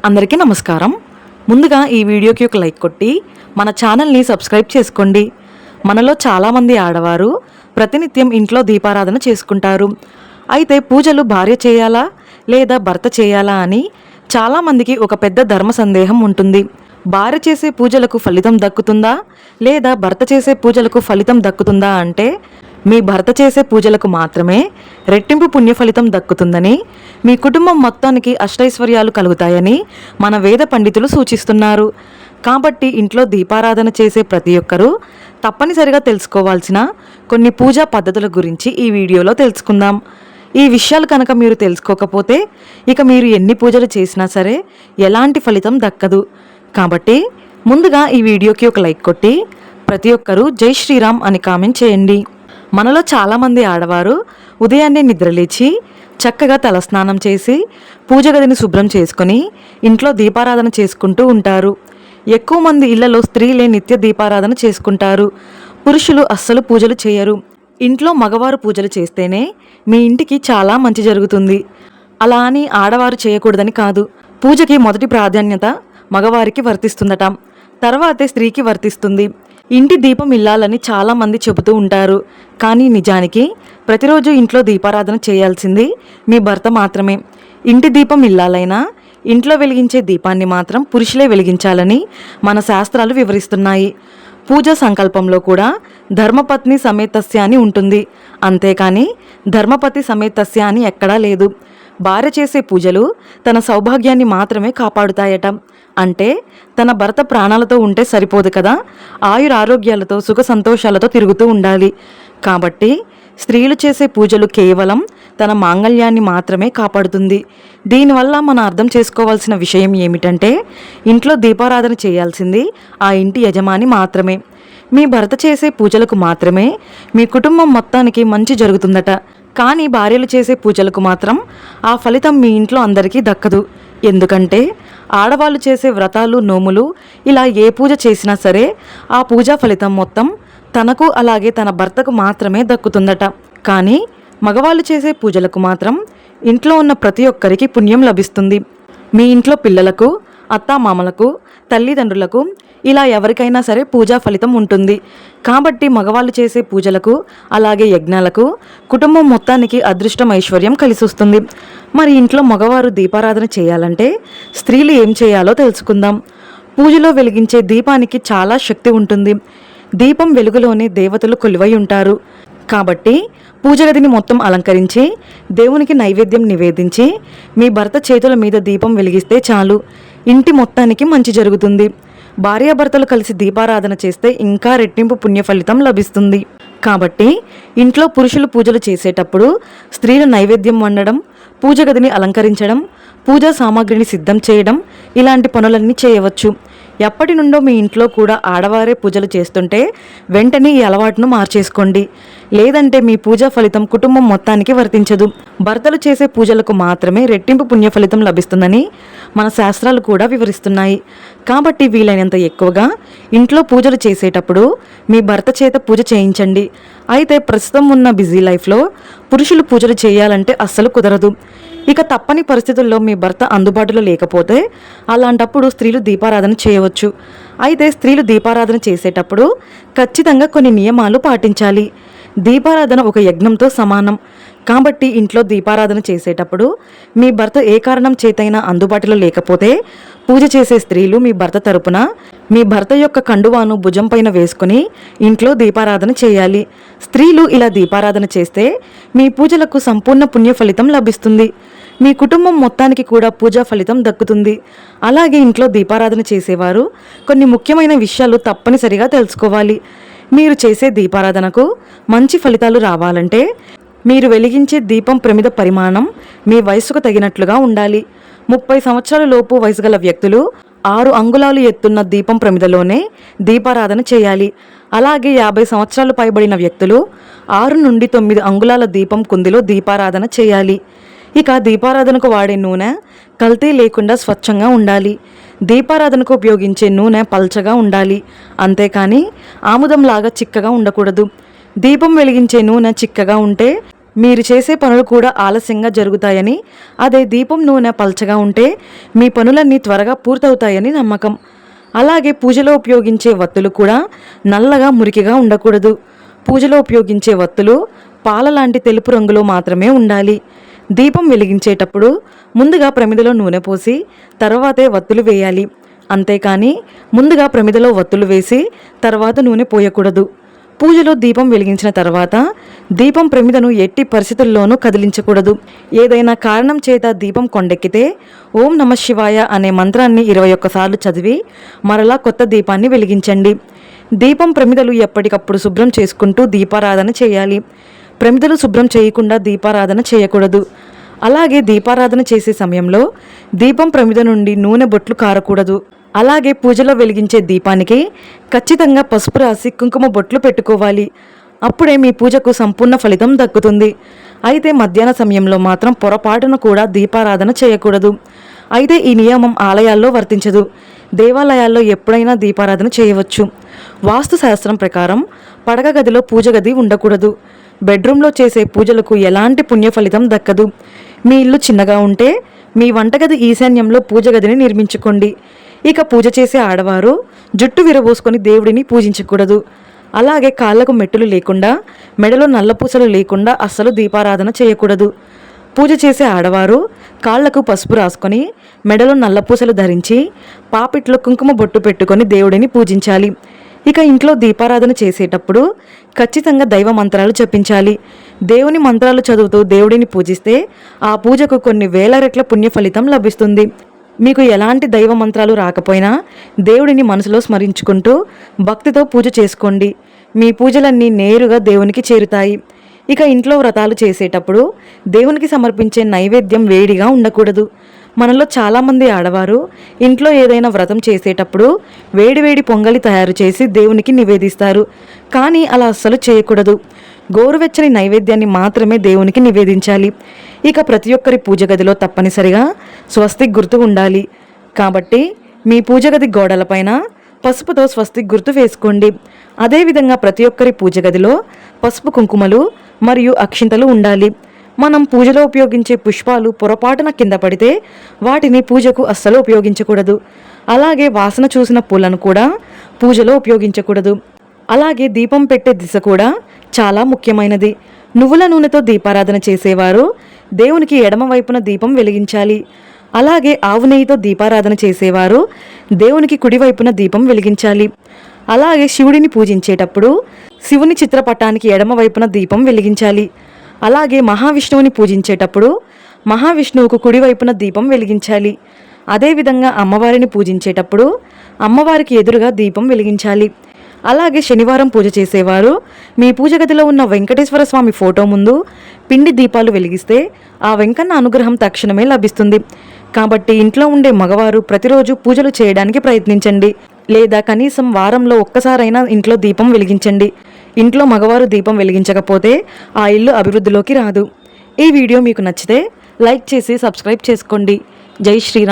అందరికీ నమస్కారం. ముందుగా ఈ వీడియోకి ఒక లైక్ కొట్టి మన ఛానల్ని సబ్స్క్రైబ్ చేసుకోండి. మనలో చాలామంది ఆడవారు ప్రతినిత్యం ఇంట్లో దీపారాధన చేసుకుంటారు. అయితే పూజలు భార్య చేయాలా లేదా భర్త చేయాలా అని చాలామందికి ఒక పెద్ద ధర్మ సందేహం ఉంటుంది. భార్య చేసే పూజలకు ఫలితం దక్కుతుందా లేదా భర్త చేసే పూజలకు ఫలితం దక్కుతుందా అంటే మీ భర్త చేసే పూజలకు మాత్రమే రెట్టింపు పుణ్య ఫలితం దక్కుతుందని, మీ కుటుంబం మొత్తానికి అష్టైశ్వర్యాలు కలుగుతాయని మన వేద పండితులు సూచిస్తున్నారు. కాబట్టి ఇంట్లో దీపారాధన చేసే ప్రతి ఒక్కరూ తప్పనిసరిగా తెలుసుకోవాల్సిన కొన్ని పూజా పద్ధతుల గురించి ఈ వీడియోలో తెలుసుకుందాం. ఈ విషయాలు కనుక మీరు తెలుసుకోకపోతే ఇక మీరు ఎన్ని పూజలు చేసినా సరే ఎలాంటి ఫలితం దక్కదు. కాబట్టి ముందుగా ఈ వీడియోకి ఒక లైక్ కొట్టి ప్రతి ఒక్కరూ జై శ్రీరామ్ అని కామెంట్ చేయండి. మనలో చాలామంది ఆడవారు ఉదయాన్నే నిద్రలేచి చక్కగా తలస్నానం చేసి పూజ గదిని శుభ్రం చేసుకొని ఇంట్లో దీపారాధన చేసుకుంటూ ఉంటారు. ఎక్కువ మంది ఇళ్లలో స్త్రీలే నిత్య దీపారాధన చేసుకుంటారు. పురుషులు అస్సలు పూజలు చేయరు. ఇంట్లో మగవారు పూజలు చేస్తేనే మీ ఇంటికి చాలా మంచి జరుగుతుంది. అలా అని ఆడవారు చేయకూడదని కాదు. పూజకి మొదటి ప్రాధాన్యత మగవారికి వర్తిస్తుందట, తర్వాతే స్త్రీకి వర్తిస్తుంది. ఇంటి దీపం ఇల్లాలని చాలామంది చెబుతూ ఉంటారు. కానీ నిజానికి ప్రతిరోజు ఇంట్లో దీపారాధన చేయాల్సింది మీ భర్త మాత్రమే. ఇంటి దీపం ఇల్లాలైనా ఇంట్లో వెలిగించే దీపాన్ని మాత్రం పురుషులే వెలిగించాలని మన శాస్త్రాలు వివరిస్తున్నాయి. పూజ సంకల్పంలో కూడా ధర్మపత్ని సమేతస్య అని ఉంటుంది. అంతేకాని ధర్మపతి సమేతస్య అని ఎక్కడా లేదు. భార్య చేసే పూజలు తన సౌభాగ్యాన్ని మాత్రమే కాపాడుతాయట. అంటే తన భర్త ప్రాణాలతో ఉంటే సరిపోదు కదా, ఆయురారోగ్యాలతో సుఖ సంతోషాలతో తిరుగుతూ ఉండాలి. కాబట్టి స్త్రీలు చేసే పూజలు కేవలం తన మాంగళ్యాన్ని మాత్రమే కాపాడుతుంది. దీనివల్ల మనం అర్థం చేసుకోవాల్సిన విషయం ఏమిటంటే ఇంట్లో దీపారాధన చేయాల్సింది ఆ ఇంటి యజమాని మాత్రమే. మీ భర్త చేసే పూజలకు మాత్రమే మీ కుటుంబం మొత్తానికి మంచి జరుగుతుందట. కానీ భార్యలు చేసే పూజలకు మాత్రం ఆ ఫలితం మీ ఇంట్లో అందరికీ దక్కదు. ఎందుకంటే ఆడవాళ్ళు చేసే వ్రతాలు, నోములు ఇలా ఏ పూజ చేసినా సరే ఆ పూజా ఫలితం మొత్తం తనకు అలాగే తన భర్తకు మాత్రమే దక్కుతుందట. కానీ మగవాళ్ళు చేసే పూజలకు మాత్రం ఇంట్లో ఉన్న ప్రతి ఒక్కరికి పుణ్యం లభిస్తుంది. మీ ఇంట్లో పిల్లలకు, అత్తామామలకు, తల్లిదండ్రులకు ఇలా ఎవరికైనా సరే పూజా ఫలితం ఉంటుంది. కాబట్టి మగవాళ్ళు చేసే పూజలకు అలాగే యజ్ఞాలకు కుటుంబం మొత్తానికి అదృష్టం, ఐశ్వర్యం కలిసి వస్తుంది. మరి ఇంట్లో మగవారు దీపారాధన చేయాలంటే స్త్రీలు ఏం చేయాలో తెలుసుకుందాం. పూజలో వెలిగించే దీపానికి చాలా శక్తి ఉంటుంది. దీపం వెలుగులోనే దేవతలు కొలువై ఉంటారు. కాబట్టి పూజ గదిని మొత్తం అలంకరించి దేవునికి నైవేద్యం నివేదించి మీ భర్త చేతుల మీద దీపం వెలిగిస్తే చాలు, ఇంటి మొత్తానికి మంచి జరుగుతుంది. భార్యాభర్తలు కలిసి దీపారాధన చేస్తే ఇంకా రెట్టింపు పుణ్య ఫలితం లభిస్తుంది. కాబట్టి ఇంట్లో పురుషులు పూజలు చేసేటప్పుడు స్త్రీలు నైవేద్యం వండడం, పూజ గదిని అలంకరించడం, పూజా సామాగ్రిని సిద్ధం చేయడం ఇలాంటి పనులన్నీ చేయవచ్చు. ఎప్పటి నుండో మీ ఇంట్లో కూడా ఆడవారే పూజలు చేస్తుంటే వెంటనే ఈ అలవాటును మార్చేసుకోండి. లేదంటే మీ పూజా ఫలితం కుటుంబం మొత్తానికి వర్తించదు. భర్తలు చేసే పూజలకు మాత్రమే రెట్టింపు పుణ్య ఫలితం లభిస్తుందని మన శాస్త్రాలు కూడా వివరిస్తున్నాయి. కాబట్టి వీలైనంత ఎక్కువగా ఇంట్లో పూజలు చేసేటప్పుడు మీ భర్త చేత పూజ చేయించండి. అయితే ప్రస్తుతం ఉన్న బిజీ లైఫ్లో పురుషులు పూజలు చేయాలంటే అస్సలు కుదరదు. ఇక తప్పని పరిస్థితుల్లో మీ భర్త అందుబాటులో లేకపోతే అలాంటప్పుడు స్త్రీలు దీపారాధన చేయవచ్చు. అయితే స్త్రీలు దీపారాధన చేసేటప్పుడు ఖచ్చితంగా కొన్ని నియమాలు పాటించాలి. దీపారాధన ఒక యజ్ఞంతో సమానం. కాబట్టి ఇంట్లో దీపారాధన చేసేటప్పుడు మీ భర్త ఏ కారణం చేతైనా అందుబాటులో లేకపోతే పూజ చేసే స్త్రీలు మీ భర్త తరపున మీ భర్త యొక్క కండువాను భుజం పైన వేసుకుని ఇంట్లో దీపారాధన చేయాలి. స్త్రీలు ఇలా దీపారాధన చేస్తే మీ పూజలకు సంపూర్ణ పుణ్య ఫలితం లభిస్తుంది. మీ కుటుంబం మొత్తానికి కూడా పూజా ఫలితం దక్కుతుంది. అలాగే ఇంట్లో దీపారాధన చేసేవారు కొన్ని ముఖ్యమైన విషయాలు తప్పనిసరిగా తెలుసుకోవాలి. మీరు చేసే దీపారాధనకు మంచి ఫలితాలు రావాలంటే మీరు వెలిగించే దీపం ప్రమిద పరిమాణం మీ వయసుకు తగినట్లుగా ఉండాలి. 30 సంవత్సరాల లోపు వయసు గల వ్యక్తులు 6 అంగుళాలు ఎత్తున్న దీపం ప్రమిదలోనే దీపారాధన చేయాలి. అలాగే 50 సంవత్సరాలు పైబడిన వ్యక్తులు 6 నుండి 9 అంగుళాల దీపం కుందిలో దీపారాధన చేయాలి. ఇక దీపారాధనకు వాడే నూనె కల్తీ లేకుండా స్వచ్ఛంగా ఉండాలి. దీపారాధనకు ఉపయోగించే నూనె పల్చగా ఉండాలి. అంతేకాని ఆముదంలాగా చిక్కగా ఉండకూడదు. దీపం వెలిగించే నూనె చిక్కగా ఉంటే మీరు చేసే పనులు కూడా ఆలస్యంగా జరుగుతాయని, అదే దీపం నూనె పల్చగా ఉంటే మీ పనులన్నీ త్వరగా పూర్తవుతాయని నమ్మకం. అలాగే పూజలో ఉపయోగించే వత్తులు కూడా నల్లగా మురికిగా ఉండకూడదు. పూజలో ఉపయోగించే వత్తులు పాల లాంటి తెలుపు రంగులో మాత్రమే ఉండాలి. దీపం వెలిగించేటప్పుడు ముందుగా ప్రమిదలో నూనె పోసి తర్వాతే వత్తులు వేయాలి. అంతేకాని ముందుగా ప్రమిదలో వత్తులు వేసి తర్వాత నూనె పోయకూడదు. పూజలో దీపం వెలిగించిన తర్వాత దీపం ప్రమిదను ఎట్టి పరిస్థితుల్లోనూ కదిలించకూడదు. ఏదైనా కారణం చేత దీపం కొండెక్కితే ఓం నమః శివాయ అనే మంత్రాన్ని 21 సార్లు చదివి మరలా కొత్త దీపాన్ని వెలిగించండి. దీపం ప్రమిదలు ఎప్పటికప్పుడు శుభ్రం చేసుకుంటూ దీపారాధన చేయాలి. ప్రమిదలు శుభ్రం చేయకుండా దీపారాధన చేయకూడదు. అలాగే దీపారాధన చేసే సమయంలో దీపం ప్రమిద నుండి నూనె బొట్లు కారకూడదు. అలాగే పూజలో వెలిగించే దీపానికి ఖచ్చితంగా పసుపు రాసి కుంకుమ బొట్లు పెట్టుకోవాలి. అప్పుడే మీ పూజకు సంపూర్ణ ఫలితం దక్కుతుంది. అయితే మధ్యాహ్న సమయంలో మాత్రం పొరపాటున కూడా దీపారాధన చేయకూడదు. అయితే ఈ నియమం ఆలయాల్లో వర్తించదు. దేవాలయాల్లో ఎప్పుడైనా దీపారాధన చేయవచ్చు. వాస్తు శాస్త్రం ప్రకారం పడక గదిలో పూజ గది ఉండకూడదు. బెడ్రూమ్లో చేసే పూజలకు ఎలాంటి పుణ్య ఫలితం దక్కదు. మీ ఇల్లు చిన్నగా ఉంటే మీ వంటగది ఈశాన్యంలో పూజ గదిని నిర్మించుకోండి. ఇక పూజ చేసే ఆడవారు జుట్టు విరబోసుకొని దేవుడిని పూజించకూడదు. అలాగే కాళ్లకు మెట్టులు లేకుండా, మెడలో నల్లపూసలు లేకుండా అస్సలు దీపారాధన చేయకూడదు. పూజ చేసే ఆడవారు కాళ్లకు పసుపు రాసుకొని మెడలో నల్లపూసలు ధరించి పాపిట్లో కుంకుమ బొట్టు పెట్టుకొని దేవుడిని పూజించాలి. ఇక ఇంట్లో దీపారాధన చేసేటప్పుడు ఖచ్చితంగా దైవ మంత్రాలు జపించాలి. దేవుని మంత్రాలు చదువుతూ దేవుడిని పూజిస్తే ఆ పూజకు కొన్ని వేల రెట్ల పుణ్య ఫలితం లభిస్తుంది. మీకు ఎలాంటి దైవ మంత్రాలు రాకపోయినా దేవుడిని మనసులో స్మరించుకుంటూ భక్తితో పూజ చేసుకోండి. మీ పూజలన్నీ నేరుగా దేవునికి చేరుతాయి. ఇక ఇంట్లో వ్రతాలు చేసేటప్పుడు దేవునికి సమర్పించే నైవేద్యం వేడిగా ఉండకూడదు. మనలో చాలామంది ఆడవారు ఇంట్లో ఏదైనా వ్రతం చేసేటప్పుడు వేడివేడి పొంగలి తయారు చేసి దేవునికి నివేదిస్తారు. కానీ అలా అస్సలు చేయకూడదు. గోరువెచ్చని నైవేద్యాన్ని మాత్రమే దేవునికి నివేదించాలి. ఇక ప్రతి ఒక్కరి పూజ గదిలో తప్పనిసరిగా స్వస్తిక్ గుర్తు ఉండాలి. కాబట్టి మీ పూజ గది గోడలపైన పసుపుతో స్వస్తిక్ గుర్తు వేసుకోండి. అదేవిధంగా ప్రతి ఒక్కరి పూజ గదిలో పసుపు కుంకుమలు మరియు అక్షింతలు ఉండాలి. మనం పూజలో ఉపయోగించే పుష్పాలు పొరపాటున కింద పడితే వాటిని పూజకు అస్సలు ఉపయోగించకూడదు. అలాగే వాసన చూసిన పూలను కూడా పూజలో ఉపయోగించకూడదు. అలాగే దీపం పెట్టే దిశ కూడా చాలా ముఖ్యమైనది. నువ్వుల నూనెతో దీపారాధన చేసేవారు దేవునికి ఎడమ వైపున దీపం వెలిగించాలి. అలాగే ఆవు నెయ్యితో దీపారాధన చేసేవారు దేవునికి కుడివైపున దీపం వెలిగించాలి. అలాగే శివుడిని పూజించేటప్పుడు శివుని చిత్రపటానికి ఎడమ వైపున దీపం వెలిగించాలి. అలాగే మహావిష్ణువుని పూజించేటప్పుడు మహావిష్ణువుకు కుడివైపున దీపం వెలిగించాలి. అదేవిధంగా అమ్మవారిని పూజించేటప్పుడు అమ్మవారికి ఎదురుగా దీపం వెలిగించాలి. అలాగే శనివారం పూజ చేసేవారు మీ పూజ గదిలో ఉన్న వెంకటేశ్వర స్వామి ఫోటో ముందు పిండి దీపాలు వెలిగిస్తే ఆ వెంకన్న అనుగ్రహం తక్షణమే లభిస్తుంది. కాబట్టి ఇంట్లో ఉండే మగవారు ప్రతిరోజు పూజలు చేయడానికి ప్రయత్నించండి. లేదా కనీసం వారంలో ఒక్కసారైనా ఇంట్లో దీపం వెలిగించండి. ఇంట్లో మగవారు దీపం వెలిగించకపోతే ఆ ఇల్లు అభివృద్ధిలోకి రాదు. ఈ వీడియో మీకు నచ్చితే లైక్ చేసి సబ్స్క్రైబ్ చేసుకోండి. జై శ్రీరామ్.